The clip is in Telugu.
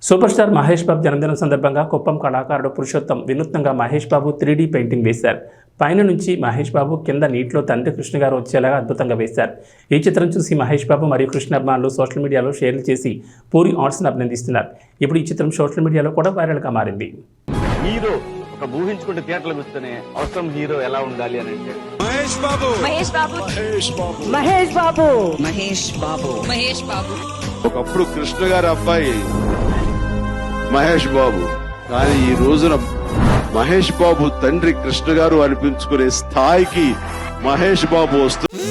సూపర్ స్టార్ మహేష్ బాబు జన్మదినం సందర్భంగా కుప్పం కళాకారుడు పురుషోత్తం వినూత్నంగా మహేష్ బాబు 3D పెయింటింగ్ వేశారు. పైన నుంచి మహేష్ బాబు, కింద నీటిలో తండ్రి కృష్ణ గారు వచ్చేలాగా అద్భుతంగా వేశారు. ఈ చిత్రం చూసి మహేష్ బాబు మరియు కృష్ణ అభిమానులు సోషల్ మీడియాలో షేర్లు చేసి పూరి ఆర్ట్స్ని అభినందిస్తున్నారు. ఇప్పుడు ఈ చిత్రం సోషల్ మీడియాలో కూడా వైరల్గా మారింది. హీరో ఒక ఊహించుకుంటే థియేటర్లకు వస్తేనే అవసరం హీరో ఎలా ఉండాలి అని అంటే మహేష్ బాబు మహేష్ బాబు మహేష్ బాబు మహేష్ బాబు మహేష్ బాబు. ఒకప్పుడు కృష్ణ గారి అబ్బాయి మహేష్ బాబు, కానీ ఈ రోజున మహేష్ బాబు తండ్రి కృష్ణ గారు అనిపించుకునే స్థాయికి మహేష్ బాబు వస్తుంది.